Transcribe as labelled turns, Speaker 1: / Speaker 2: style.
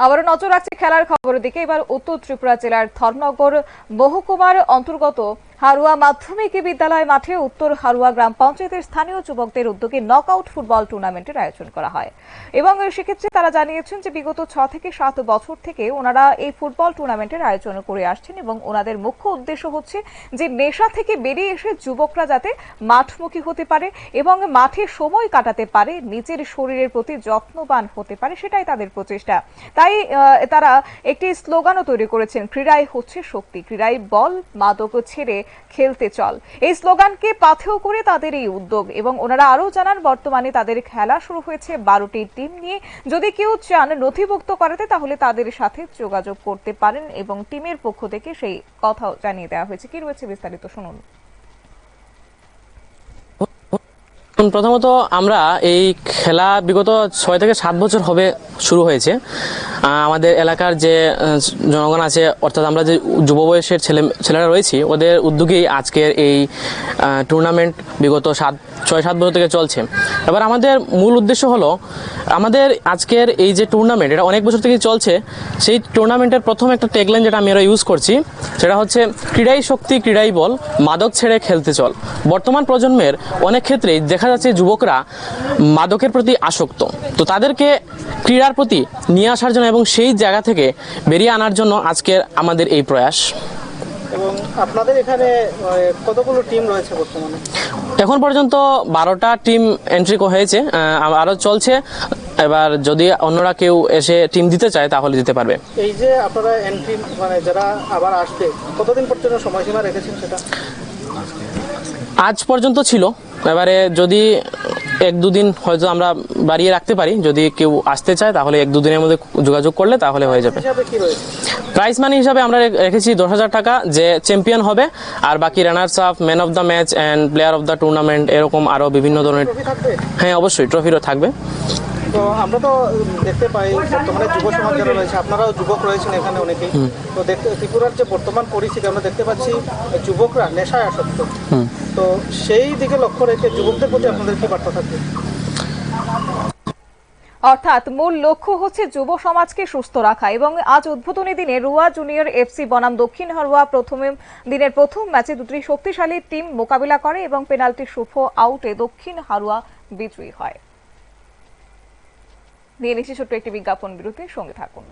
Speaker 1: আবারও নজর রাখছি খেলার খবরের দিকে। এবার উত্তর ত্রিপুরা জেলার ধর্মনগর মহকুমার অন্তর্গত হারুয়া মাধ্যমিক বিদ্যালয় মাঠে উত্তর হারুয়া গ্রাম পঞ্চায়েতের স্থানীয় যুবকদের উদ্যোগে নকআউট ফুটবল টুর্নামেন্টের আয়োজন করা হয় এবং সেক্ষেত্রে তারা জানিয়েছেন যে বিগত 6 থেকে 7 বছর থেকে ওনারা এই ফুটবল টুর্নামেন্টের আয়োজন করে আসছেন এবং ওনাদের মুখ্য উদ্দেশ্য হচ্ছে যে নেশা থেকে বেরিয়ে এসে যুবকরা যাতে মাঠমুখী হতে পারে এবং মাঠে সময় কাটাতে পারে, নিজের শরীরের প্রতি যত্নবান হতে পারে, সেটাই তাদের প্রচেষ্টা। তাই তারা একটি স্লোগানও তৈরি করেছেন, ক্রীড়াই হচ্ছে শক্তি, ক্রীড়াই বল, মাদক ছেড়ে খেলতে চল। এই স্লোগানকে পাথেয় করে তাদের এই উদ্যোগ এবং ওনারা আরো জানান বর্তমানে তাদের খেলা শুরু হয়েছে 12টি টিম নিয়ে। যদি কেউ চান নথিভুক্ত করাতে তাহলে তাদের সাথে যোগাযোগ করতে পারেন এবং টিমের পক্ষ থেকে সেই কথাও জানিয়ে দেওয়া হয়েছে। কি রয়েছে বিস্তারিত শুনুন।
Speaker 2: প্রথমত আমরা এই খেলা বিগত 6 থেকে 7 বছর হবে শুরু হয়েছে। আমাদের এলাকার যে জনগণ আছে, অর্থাৎ আমরা যে যুব বয়সের ছেলেরা রয়েছি, ওদের উদ্যোগেই আজকের এই টুর্নামেন্ট বিগত 6-7 বছর থেকে চলছে। এবার আমাদের মূল উদ্দেশ্য হলো, আমাদের আজকের এই যে টুর্নামেন্ট, এটা অনেক বছর থেকে চলছে। সেই টুর্নামেন্টের প্রথম একটা ট্যাগলাইন যেটা আমরা ইউজ করছি, সেটা হচ্ছে ক্রীড়াই শক্তি, ক্রীড়াই বল, মাদক ছেড়ে খেলতে চল। বর্তমান প্রজন্মের অনেক ক্ষেত্রেই দেখা যাচ্ছে যুবকরা মাদকের প্রতি আসক্ত, তো তাদেরকে ক্রীড়ার প্রতি নিয়ে আসার জন্য এবং সেই জায়গা থেকে বেরিয়ে আনার জন্য আজকের আমাদের এই প্রয়াস।
Speaker 3: এবং আপনাদের এখানে কতগুলো টিম রয়েছে বর্তমানে?
Speaker 2: এখন পর্যন্ত 12টা টিম এন্ট্রি হয়েছে, আরও চলছে। এবার যদি অন্যরা কেউ এসে টিম দিতে চায় তাহলে দিতে পারবে।
Speaker 3: এই যে আপনারা এন্ট্রি যারা আবার আসবে, কতদিন পর্যন্ত সময়সীমা রেখেছেন সেটা?
Speaker 2: আজ পর্যন্ত ছিল, এবারে যদি 1-2 দিন হয়তো আমরা বাড়িয়ে রাখতে পারি। যদি কেউ আসতে চায় তাহলে 1-2 দিনের মধ্যে যোগাযোগ করলে তাহলে হয়ে যাবে। প্রাইজ মানি হিসাবে আমরা রেখেছি 10,000 টাকা, যে চ্যাম্পিয়ন হবে, আর বাকি runners up, man of the match and player of the tournament, এরকম আরও বিভিন্ন ধরনের। হ্যাঁ, অবশ্যই ট্রফিও থাকবে।
Speaker 3: তো আমরা তো দেখতে পাই বর্তমানে যুব সমাজ যারা রয়েছে, আপনারাও যুবক রয়েছেন এখানে অনেকেই, তো ত্রিপুরার যে বর্তমান পরিস্থিতি আমরা দেখতে পাচ্ছি যুবকরা নেশায় আসক্ত। তো সেই দিকে লক্ষ্য রেখে যুবকদের প্রতি আপনাদের কি বার্তা থাকবে?
Speaker 1: অর্থাৎ মূল লক্ষ্য হচ্ছে যুব সমাজকে সুস্থ রাখা এবং আজ উদ্বোধনী দিনে রুয়া জুনিয়র এফসি বনাম দক্ষিণ হারুয়া দিনের প্রথম ম্যাচে দুটি শক্তিশালী টিম মোকাবিলা করে এবং পেনাল্টি শুভ আউটে দক্ষিণ হারুয়া বিজয়ী হয়। নিয়ে নিচ্ছি ছোট্ট একটি বিজ্ঞাপন বিরতির সঙ্গে থাকুন।